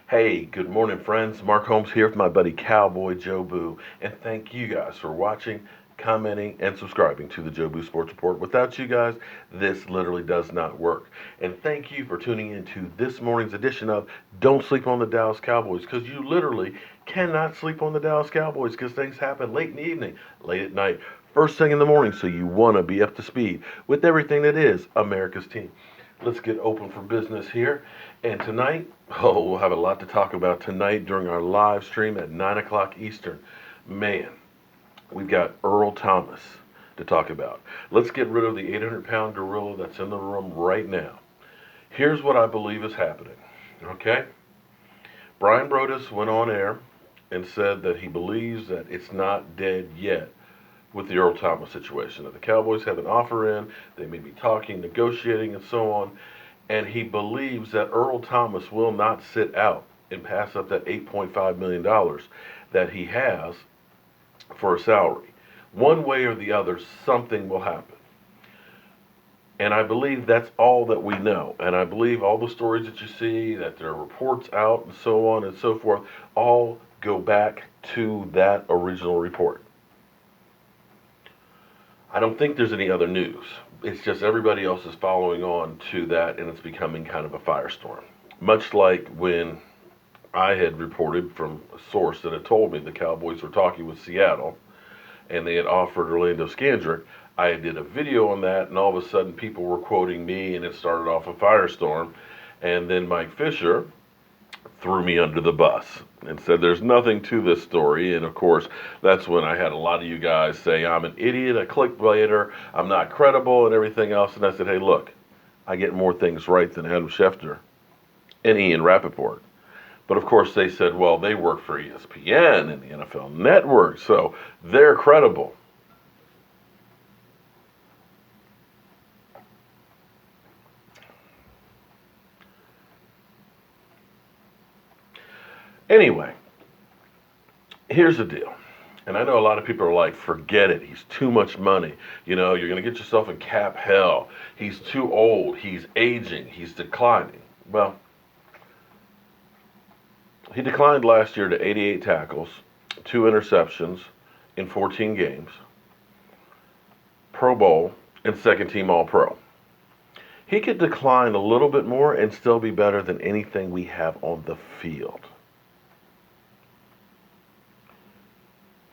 Hey, good morning, friends. Mark Holmes here with my buddy Cowboy Joe Boo, and thank you guys for watching, commenting, and subscribing to the Joe Boo Sports Report. Without you guys, this literally does not work. And thank you for tuning in to this morning's edition of Don't Sleep on the Dallas Cowboys, because you literally cannot sleep on the Dallas Cowboys because things happen late in the evening, late at night, first thing in the morning, so you want to be up to speed with everything that is America's team. Let's get open for business here. And tonight, we'll have a lot to talk about tonight during our live stream at 9 o'clock Eastern. Man, we've got Earl Thomas to talk about. Let's get rid of the 800-pound gorilla that's in the room right now. Here's what I believe is happening, okay? Brian Broaddus went on air and said that he believes that it's not dead yet with the Earl Thomas situation. That the Cowboys have an offer in, they may be talking, negotiating, and so on. And he believes that Earl Thomas will not sit out and pass up that $8.5 million that he has for a salary. One way or the other, something will happen. And I believe that's all that we know. And I believe all the stories that you see, that there are reports out and so on and so forth, all go back to that original report. I don't think there's any other news. It's just everybody else is following on to that, and it's becoming kind of a firestorm. Much like when I had reported from a source that had told me the Cowboys were talking with Seattle, and they had offered Orlando Scandrick. I did a video on that, and all of a sudden people were quoting me, and it started off a firestorm. And then Mike Fisher threw me under the bus and said there's nothing to this story. And of course, that's when I had a lot of you guys say I'm an idiot, a clickbaiter, I'm not credible, and everything else. And I said, hey, look, I get more things right than Adam Schefter and Ian Rappaport. But of course, they said, well, they work for ESPN and the NFL Network, so they're credible. Anyway, here's the deal. And I know a lot of people are like, forget it. He's too much money. You know, you're going to get yourself in cap hell. He's too old. He's aging. He's declining. Well, he declined last year to 88 tackles, 2 interceptions in 14 games, Pro Bowl, and second team All-Pro. He could decline a little bit more and still be better than anything we have on the field.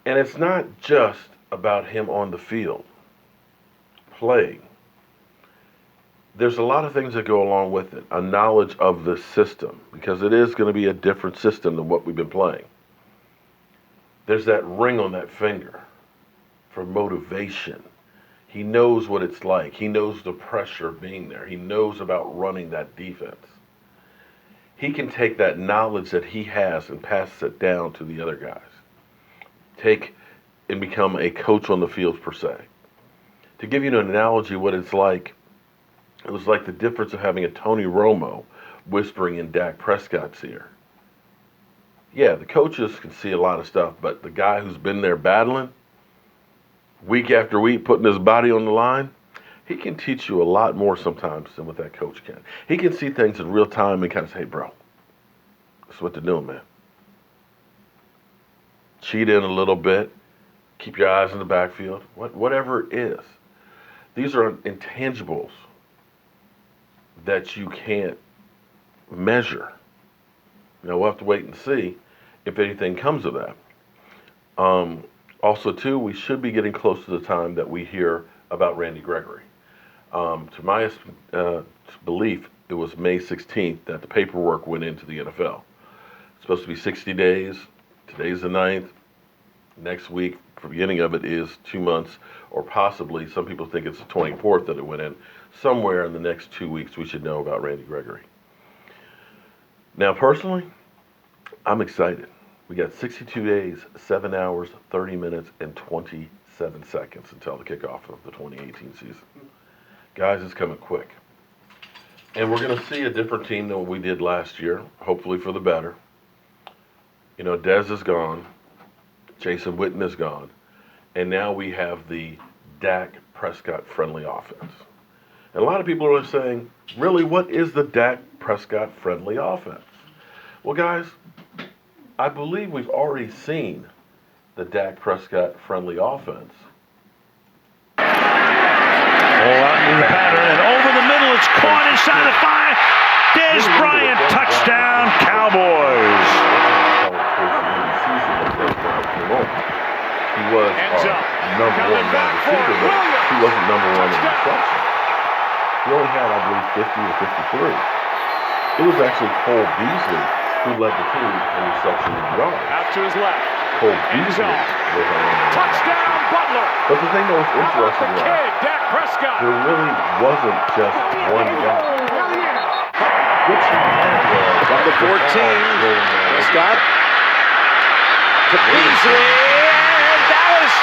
And it's not just about him on the field playing. There's a lot of things that go along with it. A knowledge of the system, because it is going to be a different system than what we've been playing. There's that ring on that finger for motivation. He knows what it's like. He knows the pressure of being there. He knows about running that defense. He can take that knowledge that he has and pass it down to the other guys. Take and become a coach on the field per se. To give you an analogy, what it's like, it was like the difference of having a Tony Romo whispering in Dak Prescott's ear. Yeah, the coaches can see a lot of stuff, but the guy who's been there battling, week after week, putting his body on the line, he can teach you a lot more sometimes than what that coach can. He can see things in real time and kind of say, hey, bro, that's what they're doing, man. Cheat in a little bit, keep your eyes in the backfield, whatever it is. These are intangibles that you can't measure. Now, we'll have to wait and see if anything comes of that. Also, too, we should be getting close to the time that we hear about Randy Gregory. To my belief, it was May 16th that the paperwork went into the NFL. It's supposed to be 60 days. Today's the 9th. Next week, the beginning of it is 2 months, or possibly, some people think it's the 24th that it went in. Somewhere in the next 2 weeks, we should know about Randy Gregory. Now, personally, I'm excited. We got 62 days, 7 hours, 30 minutes, and 27 seconds until the kickoff of the 2018 season. Guys, it's coming quick. And we're going to see a different team than what we did last year, hopefully for the better. You know, Dez is gone. Jason Witten is gone. And now we have the Dak Prescott friendly offense. And a lot of people are saying, really, what is the Dak Prescott-friendly offense? Well, guys, I believe we've already seen the Dak Prescott-friendly offense. All out into the pattern, and over the middle, it's caught inside the 5. Des Bryant, touchdown, Cowboys. He was our number one wide receiver, but he wasn't number one in reception. He only had, I believe, 50 or 53. It was actually Cole Beasley who led the team in reception and yards. Out to his left. Cole Beasley was our number one. Touchdown, Butler. But the thing that was interesting was Dak Prescott. there really wasn't just one guy. Which he had Number 14, Prescott to Beasley, and Dallas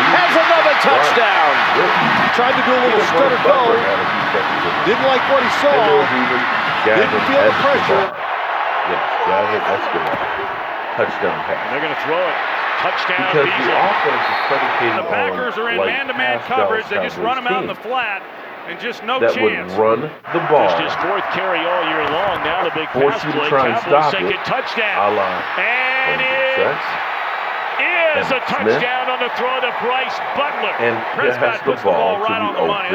has another touchdown. Tried to do a little stutter go. Didn't like what he saw. Didn't feel the pressure. Yes, Gavin Escobar. Touchdown pass. And they're going to throw it. Touchdown, because Beasley. the offense is predicated The Packers are in like man-to-man coverage. They just run them out in the flat, and just no that chance. Would run the ball. Just his 4th carry all year long. Now the big Force pass you to play. try and Cowboys stop second it. touchdown. And it is a touchdown on the throw to Bryce Butler. And Prescott puts the ball right on the money.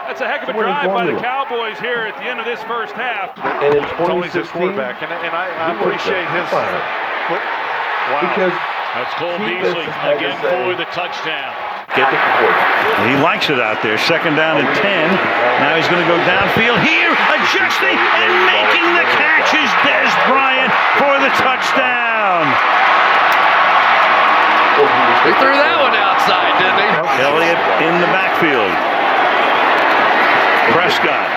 That's a heck of a drive by the Cowboys here at the end of this first half. And in Tony's his 2016, quarterback, and I appreciate his. Wow. Because that's Cole Beasley again for the touchdown. Get the He likes it out there. 2nd down and 10. Now he's going to go downfield here, adjusting and making the catch is Des Bryant for the touchdown. He threw that one outside, didn't he? Elliott in the backfield. Prescott.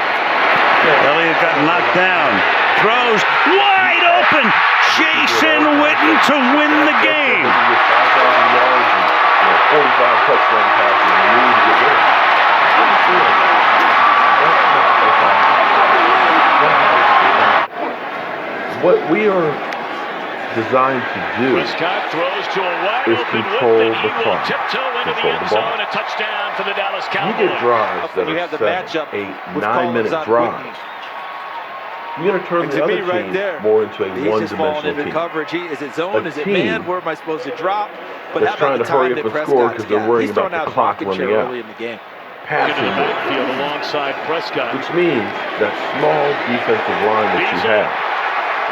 Elliott got knocked down. Throws wide open. Jason Witten to win the game. 45 touchdown passes and need to get rid of. What we are designed to do Prescott throws to a wide is open control Witten. the He will clock, tiptoe into the end zone. A touchdown for the Dallas You Cowboys. get drives that You are have the 7, matchup 8, with 9-minute Holmes on drives. You're going to turn the other team more into a one-dimensional team. Coverage. Is it zone? Is it man? Where am I supposed to drop? But that's trying to hurry up and score because they're worrying about the clock running out. Early in the game. Passing backfield alongside Prescott, which means that small defensive line that you have,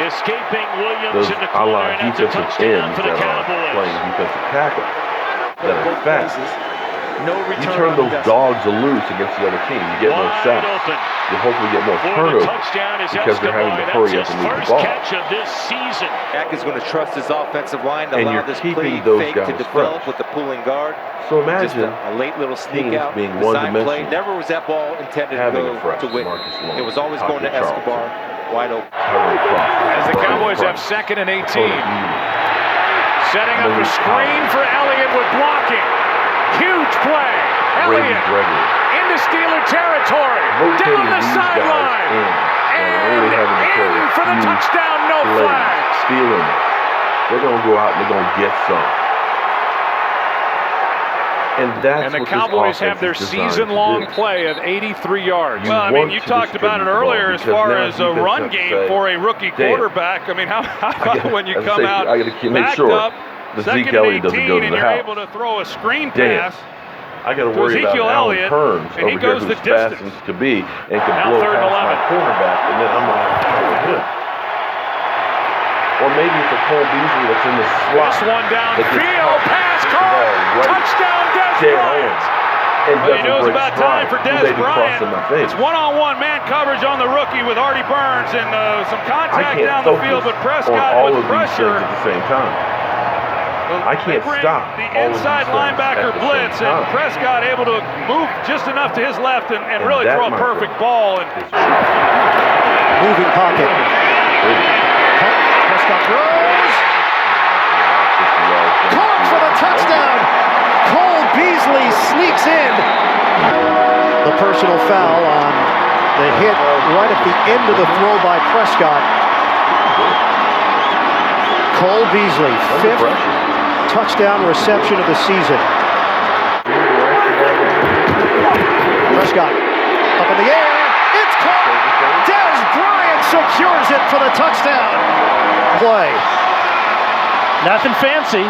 escaping Williams those in the corner, and that's a touchdown for the Cowboys. Playing defensive tackle that are fast. No return. You turn those dogs loose against the other team. You get more sacks. You hopefully get more turnovers because they're having to hurry up and move the ball. Catch of this season. Dak is going to trust his offensive line to and allow you're this keeping play those fake guys to develop fresh. with the pulling guard. So imagine a late little sneak out, being design play. one-dimensional. Never was that ball intended to go to Witten. It was always going to Escobar, wide open. As the Cowboys have 2nd and 18. Setting up a screen for Elliott with blocking. Huge play. Elliott Gregory into Steeler territory. Down the sideline. And in for the touchdown, no flags. Stealing it. They're going to go out and they're going to get some. And the Cowboys have their season-long play of 83 yards. Well, I mean, you talked about it earlier as far as a run game for a rookie quarterback. I mean, how about when you come out backed up, Zeke Elliott doesn't go to and the you're house. able to throw a screen pass. I got to worry about Alan Kearns over here who's fast as to be and can blow past my cornerback, and then I'm going to have to cover him. Or maybe it's a Cole Beasley that's in the slot. This one downfield, pass caught, touchdown Des Bryant. Well, he knows about time for Des Bryant. It's one-on-one man coverage on the rookie with Artie Burns and some contact down the field, but Prescott with pressure. At the same time. I can't stop the inside linebacker blitz, and Prescott able to move just enough to his left and really throw a perfect ball. And moving pocket. Prescott throws. Caught for the touchdown. Cole Beasley sneaks in. The personal foul on the hit right at the end of the throw by Prescott. Cole Beasley, 5th touchdown reception of the season. Prescott Up in the air. It's caught. Des Bryant secures it for the touchdown. Play. Nothing fancy.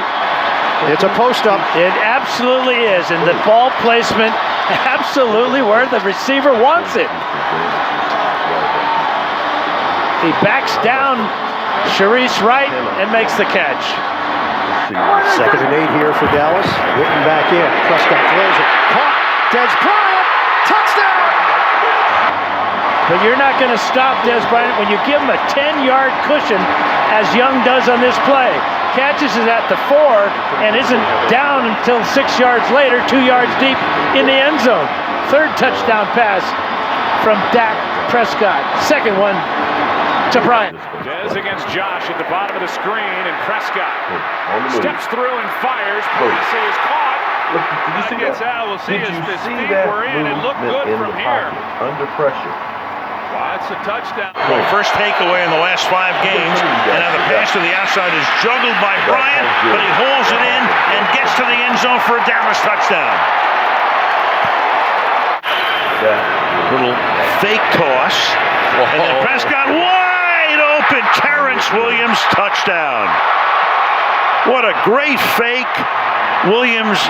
It's a post-up. It absolutely is, and the ball placement absolutely where the receiver wants it. He backs down Sharice Wright and makes the catch. 2nd and 8 here for Dallas. Witten back in. Prescott throws it. Caught. Des Bryant. Touchdown! But you're not going to stop Des Bryant when you give him a 10-yard cushion, as Young does on this play. Catches it at the 4 and isn't down until 6 yards later, 2 yards deep in the end zone. 3rd touchdown pass from Dak Prescott. 2nd one to Bryant. Des against Josh at the bottom of the screen, and Prescott steps through and fires. Parisi is caught. Gets out. We'll see as the speed we're in. It looked good from here. Under pressure. Wow, that's a touchdown. First takeaway in the last 5 games, and now the pass to the outside is juggled by Bryant, but he hauls it in and gets to the end zone for a Dallas touchdown. Little fake toss, and then Prescott wide open. Terrence Williams touchdown. What a great fake. Williams.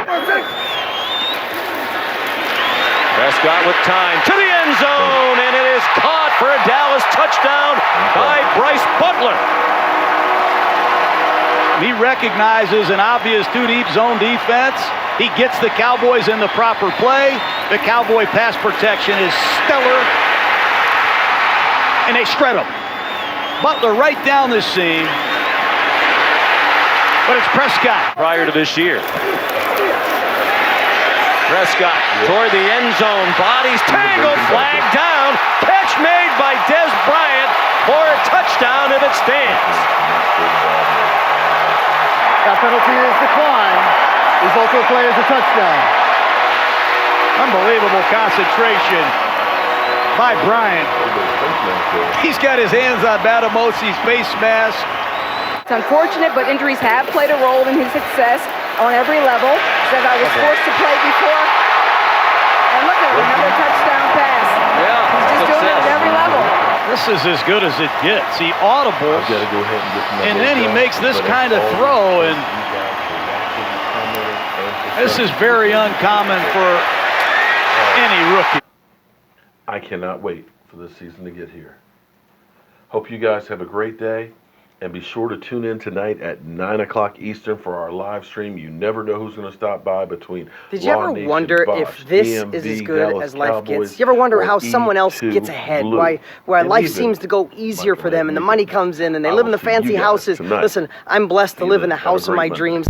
Prescott with time to the end zone, and it is caught for a Dallas touchdown by Bryce Butler. He recognizes an obvious 2-deep zone defense. He gets the Cowboys in the proper play. The Cowboy pass protection is stellar, and they shred him. Butler right down the seam, but it's Prescott. Prior to this year. Prescott toward the end zone, bodies tangled, flag down, catch made by Des Bryant for a touchdown if it stands. That penalty is declined. Result of the play is a touchdown. Unbelievable concentration by Bryant. He's got his hands on Batamosi's face mask. It's unfortunate, but injuries have played a role in his success on every level. Says I was forced to play before. And look at another touchdown pass. Yeah, he's just doing it at every level. This is as good as it gets. He audibles, and then he makes this kind of throw, and this is very uncommon for any rookie. I cannot wait for this season to get here. Hope you guys have a great day. And be sure to tune in tonight at 9 o'clock Eastern for our live stream. You never know who's going to stop by between. Did you ever wonder if this is as good as life gets? You ever wonder how someone else gets ahead? Why life seems to go easier for them and the money comes in and they live in the fancy houses. Listen, I'm blessed to live in the house of my dreams.